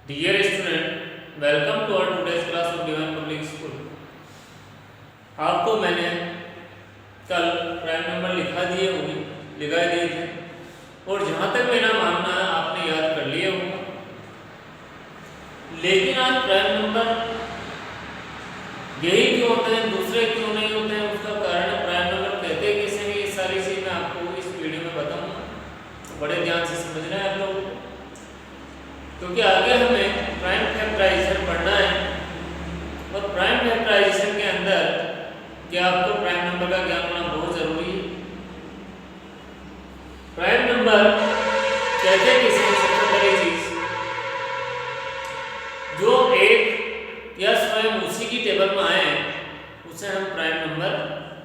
Dear student, welcome to our today's class of Divine Public School. आपको मैंने कल prime number लिखा दिए थे और जहाँ तक मेरा मानना है आपने याद कर लिया होगा। लेकिन आज प्राइम नंबर यही क्यों होते हैं, दूसरे क्यों नहीं होते हैं, उसका कारण है प्राइम नंबर कहते किसे हैं। ये सारी चीज़ मैं आपको इस वीडियो में बताऊँगा, तो बड़े ध्यान से समझना है आप लोगों को, क्योंकि आगे हमें प्राइम फैक्टराइजेशन पढ़ना है और प्राइम फैक्टराइजेशन के अंदर क्या आपको प्राइम नंबर का ज्ञान होना बहुत जरूरी है। प्राइम नंबर कहते किसी सबसे पहली चीज जो एक या स्वयं उसी की टेबल में आए उसे हम प्राइम नंबर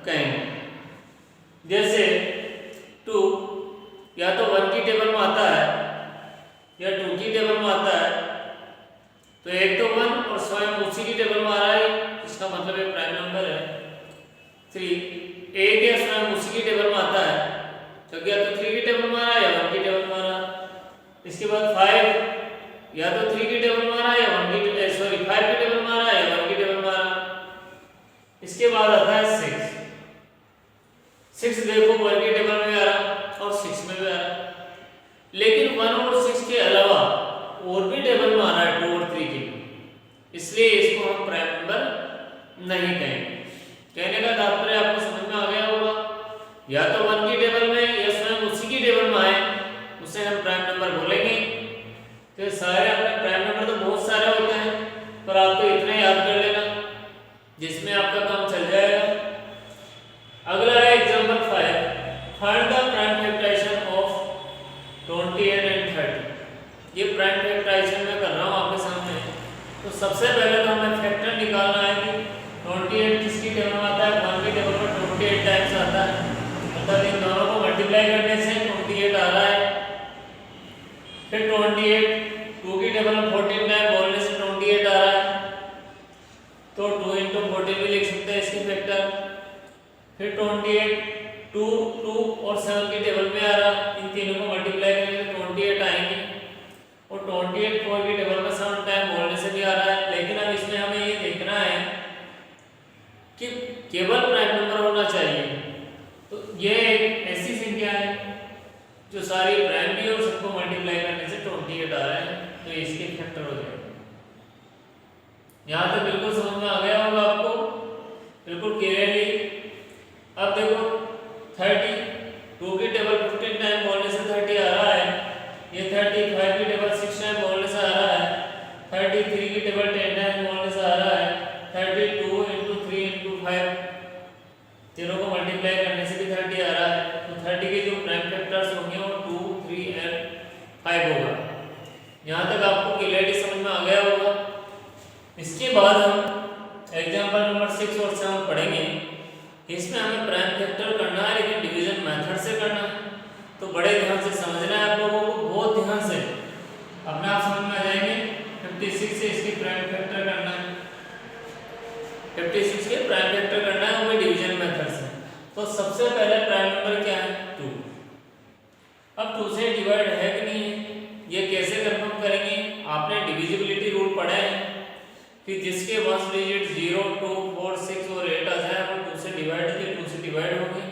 कहेंगे। जैसे 2 या तो 1 की टेबल में आता है या 2 की टेबल में आता है, तो एक तो 1 और स्वयं उसी की टेबल में आ रहा है, इसका मतलब ये प्राइम नंबर है। 3 एक या स्वयं उसी की टेबल में आता है, तो या तो 3 की टेबल में आ रहा है या 1 की टेबल में आ रहा है। इसके बाद 5 या तो 3 की टेबल में आ रहा है या 5 की टेबल में आ रहा है या 1 की टेबल में आ रहा है। इसके बाद आता है 6 देखो 1 की टेबल में आ रहा है और 6 में भी आ रहा है, लेकिन 1 और 6 के अलावा और भी टेबल में आ रहा है 2 और 3 की, इसलिए इसको हम प्राइम नंबर नहीं कहेंगे। कहने का तात्पर्य आपको समझ में आ गया होगा, या तो 1 की टेबल में या स्वयं उसी की टेबल में आए उसे हम प्राइम नंबर बोलेंगे। तो सारे अपने प्राइम नंबर तो बहुत सारे होते हैं, पर आपको इतने याद कर लेना जिसमें आपका काम चल जाएगा। अगला है example 5, find the prime factorisation of 28 and 30। ये प्राइम फैक्टराइजेशन मैं कर रहा हूँ आपके सामने। तो सबसे पहले तो हमें फैक्टर निकालना है कि 28 किसकी टेबल में आता है, 1 की टेबल में 28 टाइम्स आता है, मतलब इन दोनों को मल्टीप्लाई करने से 28 आ रहा है। फिर 28 2 की टेबल में 14 टाइम बोलने से 28 आ रहा है, तो 2 × 14 भी लिख सकते हैं इसकी फैक्टर। फिर 28 2 और 7 की टेबल में आ रहा है, इन तीनों को मल्टीप्लाई करेंगे तो 28 आएंगे, और 28 4 की टेबल में 7 टाइम बोलने से भी आ रहा है। लेकिन अब इसमें हमें ये देखना है कि केवल प्राइम नंबर होना चाहिए। तो ये एक ऐसी संख्या है जो सारी प्राइम भी और सबको मल्टीप्लाई करने से 28 आ रहा है, तो इसके फैक्टर हो जाएगा। यहाँ तक बिल्कुल समझ में आ गया होगा आपको, बिल्कुल क्लियरली। अब देखो 30 2 की टेबल 15 टाइम बोलने से 30 आ रहा है, ये 30 5 की टेबल 6 टाइम बोलने से आ रहा है, 33 की टेबल 10 टाइम बोलने से आ रहा है, 32 × 3 × 5 तीनों को मल्टीप्लाई करने से भी 30 आ रहा है। तो 30 के जो प्राइम फैक्टर्स होंगे वो 2 3 और 5 होगा। यहाँ तक आपको क्लियरली समझ में आ गया होगा। इसके बाद हम एग्जांपल नंबर 6 और 7 पढ़ेंगे। इसमें हमें प्राइम फैक्टर करना है, लेकिन डिवीजन मेथड से करना है, तो बड़े ध्यान से समझना है आप लोगों को, बहुत ध्यान से, अपने आप समझ में आ जाएंगे। 56 से इसकी प्राइम फैक्टर करना है, 56 के प्राइम फैक्टर करना है, वो भी डिवीजन मेथड से। तो सबसे पहले प्राइम नंबर क्या है, 2। अब 2 से डिवाइड है कि नहीं है, ये कैसे कंफर्म करेंगे। आपने डिविजिबिलिटी रूल पढ़ा है कि जिसके 1 डिजिट 0 2 4 6 और 8 आ जाए वो 2 से डिवाइड के 2 से डिवाइड होंगे।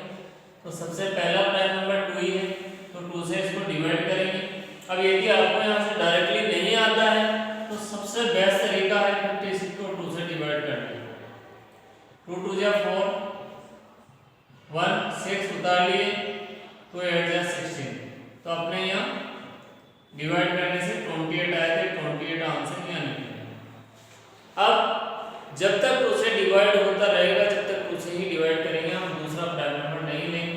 तो सबसे पहला प्राइम नंबर 2 ही है, तो 2 से इसको डिवाइड करेंगे। अब यदि आपको यहाँ से डायरेक्टली नहीं आता है तो सबसे बेस्ट तरीका है 56 को 2 से डिवाइड करना। 2 2 जा 4 1 6 उतार लिए तो 8 जा 16, तो अपने यहाँ डिवाइड करने से 28 आए थे, 28 आंसर यहाँ निकलेगा। अब जब तक 2 से डिवाइड होता रहेगा, जब तक 2 से ही डिवाइड करेंगे, हम दूसरा प्राइम नंबर नहीं लेंगे।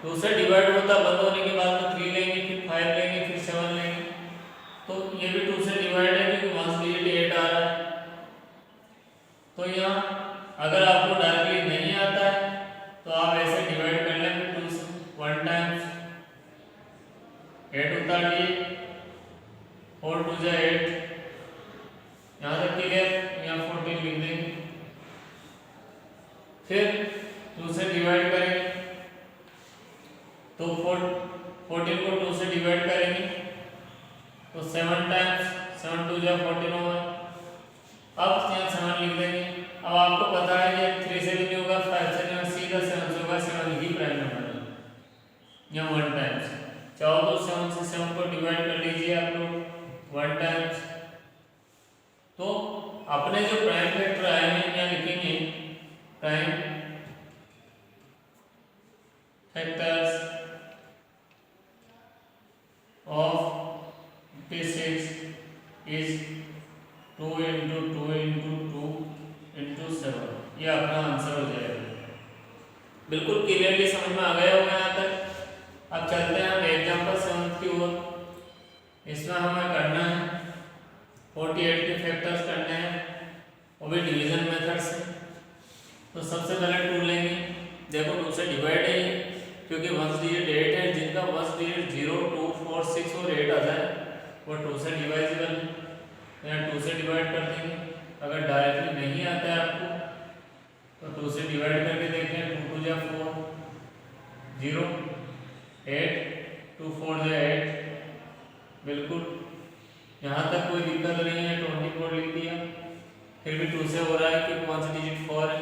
2 से डिवाइड होता बंद होने के बाद में 3 लेंगे, फिर 5 लेंगे, फिर 7 लेंगे, तो ये भी 2 से डिवाइड है क्योंकि 1 डिजिट 8 आ रहा है। तो यहाँ अगर आपको डायरेक्टली नहीं आता है तो आप ऐसे डिवाइड कर लें, फिर 2 से 1 टाइम्स 8 उतार लिए और 2 जा 8, यहाँ तक क्लियर। यहाँ 14 लिख देंगे, फिर 2 से डिवाइड करेंगे तो 14 को 2 से डिवाइड करेंगे तो 7 टाइम्स 7 2 जा 14 होगा। अब यहाँ 7 लिख देंगे। अब आपको पता है कि 3 से भी नहीं होगा, 5 से नहीं होगा, सीधा 7 से होगा। 7 ही प्राइम नंबर है, यहाँ 1 टाइम्स। चाहो तो 7 से 7 को डिवाइड कर लीजिए आप लोग 1 टाइम्स। तो अपने जो प्राइम फैक्टर आए हैं यहाँ लिखेंगे prime factors of 56 is 2 into 2 into 2 into 7। ये अपना आंसर हो जाएगा। बिल्कुल क्लियरली समझ में आ गया होगा यहाँ तक। अब चलते हैं हम एग्जाम्पल 7 की ओर। इसमें हमें करना है 48 के फैक्टर्स करने हैं, वो भी डिवीजन मेथड से। तो सबसे पहले 2 लेंगे। देखो 2 से डिवाइड है क्योंकि 1 डिजिट 8 है, जिनका 1 डिजिट 0 2 4 6 और 8 आ जाए वो 2 से डिवाइजेबल है। यहाँ 2 से डिवाइड कर देंगे। अगर डायरेक्टली नहीं आता है आपको तो 2 से डिवाइड करके देखें। 2 2 जा 4 0 8 2 4 जा 8। बिल्कुल यहाँ तक कोई दिक्कत नहीं है, 24 लिख दिया। फिर भी 2 से हो रहा है कि कौन सी डिजिट 4 है।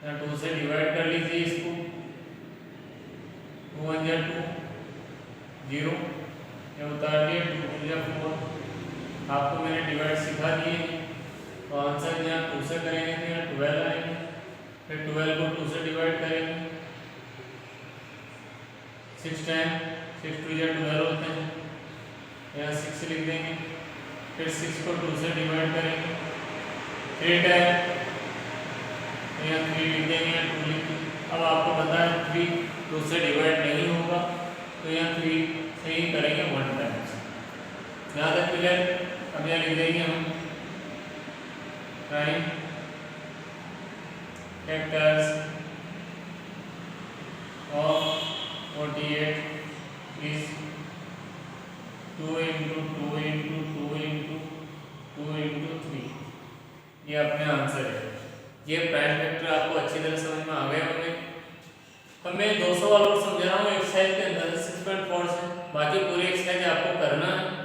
यहाँ 2 से डिवाइड कर लीजिए इसको। 2 1 जा 2 0, ये उतार दिए। 2 2 जा 4। आपको मैंने डिवाइड सिखा दिए। तो आंसर यहाँ 2 से करेंगे तो यहाँ 12 आएंगे। फिर 12 को 2 से डिवाइड करेंगे 6 टाइम। 6 2 जा 12 होते हैं, यहाँ 6 लिख देंगे। फिर 6 को 2 से डिवाइड करेंगे 3 टाइम, यहाँ 3 लिख देंगे, यहाँ 2 लिख देंगे। अब आपको पता है 3 2 से डिवाइड नहीं होगा तो यहाँ 3 से ही करेंगे 1 टाइम्स। यहाँ तक क्लियर। अब यहाँ लिख देंगे हम prime factors of 48 is 2 into 2 into 2 into 2 into 3। ये अपने आंसर है। ये प्राइम फैक्टर आपको अच्छी तरह समझ में आ गए होंगे। अब मैं 2 सवाल और समझा रहा हूँ एक्सरसाइज के अंदर 6.4 से। बाकी पूरी एक्सरसाइज आपको करना है।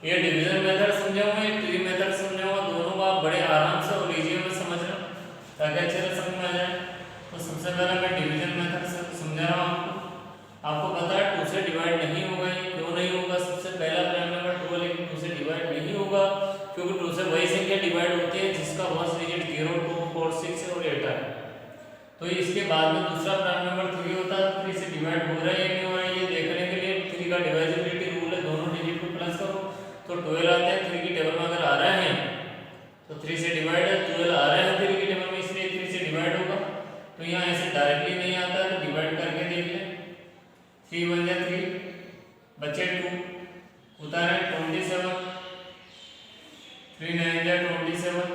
ये डिवीजन मेथड समझाऊंगा, ये ट्री मेथड समझाऊंगा। दोनों को आप बड़े आराम से और इजी में समझना ताकि अच्छे से समझ में आ जाए। तो सबसे पहले मैं डिवीजन मेथड से समझा रहा हूँ आपको पता है 2 से डिवाइड नहीं होगा। ये क्यों नहीं होगा? सबसे पहला प्राइम नंबर 2 लेकिन 2 से डिवाइड नहीं होगा क्योंकि 2 से वही संख्या डिवाइड होती है जिसका 1 डिजिट 0 2 4 6 और 8 है। तो इसके बाद में दूसरा प्राइम नंबर 3 होता है। 3 से डिवाइड हो रहा है या नहीं हो रहा है ये देखने के लिए 3 का डिवाइजिबिलिटी रूल है। दोनों डिजिट को प्लस करो तो 12 आते हैं। 3 की टेबल में अगर आ रहे हैं तो 3 से डिवाइड है, 12 आ रहे हैं 3 की टेबल में, इसलिए 3 से डिवाइड होगा। तो यहाँ ऐसे डायरेक्टली नहीं आता है तो डिवाइड करके देख लें। 3 1 जा 3 बचे 2 उतारे 27। 3 9 जा 27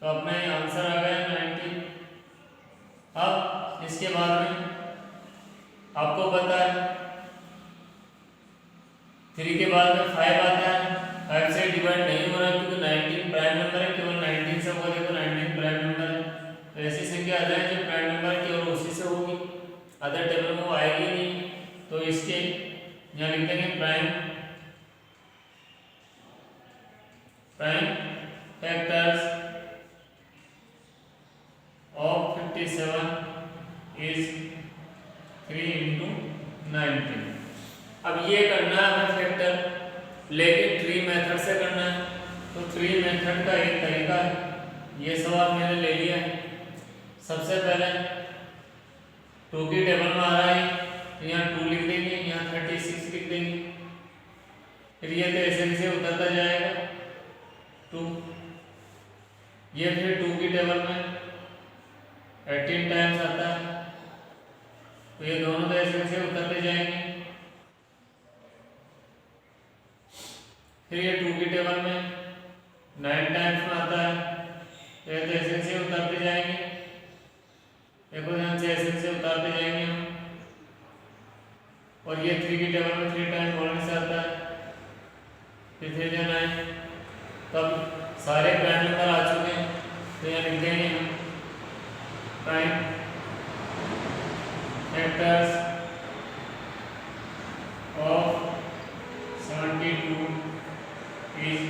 तो अपना ये आंसर आ गया 90। अब इसके बाद में आपको पता है 3 के बाद में 5 आता है। 5 से डिवाइड नहीं हो रहा क्योंकि 19 प्राइम नंबर है, केवल 19 से होगा। देखो 19 प्राइम नंबर है तो ऐसी संख्या आ जाए जो प्राइम नंबर है केवल उसी से होगी, अदर टेबल में वो आएगी नहीं। तो इसके यहाँ लिख देंगे prime factors of 57 is 3 into 19। अब ये करना है हमें फैक्टर, लेकिन ट्री मेथड से करना है। तो ट्री मेथड का एक तरीका है, ये सवाल मैंने ले लिया है। सबसे पहले 2 की टेबल में आ रहा है तो यहाँ 2 लिख देंगे, यहाँ 36 लिख देंगे। फिर ये तो ऐसे से उतरता जाएगा 2। ये फिर 2 की टेबल में 18 टाइम्स आता है तो ये दोनों तो ऐसे से उतरते जाएंगे। फिर ये 2 की टेबल में 9 टाइम्स में आता है तो ये तो ऐसे से उतरते जाएंगे। देखो यहाँ से ऐसे से उतारते जाएंगे हम। और ये 3 की टेबल में 3 टाइम बोलने से आता है। फिर 3 जा 9 तब सारे प्राइम नंबर आ चुके हैं तो यहाँ लिख देंगे हम prime factors of 72 is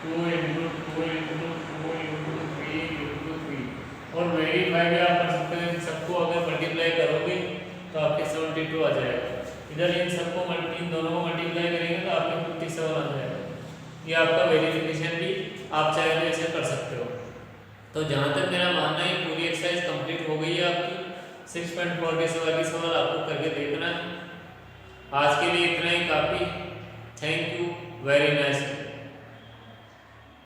2 into 2 into 2 into 3 into 3 और वेरीफाई भी आप कर सकते हैं। इन सबको अगर मल्टीप्लाई करोगे तो आपके 72 आ जाएगा। इधर इन सबको इन दोनों को मल्टीप्लाई करेंगे तो आपके 57 आ जाएगा। ये आपका वेरिफिकेशन भी आप चाहे तो ऐसे कर सकते हो। तो जहाँ तक मेरा मानना है पूरी एक्सरसाइज कंप्लीट हो गई है आपकी। 6.4 के सवाल आपको करके देखना है। आज के लिए इतना ही काफ़ी। Thank you very nice.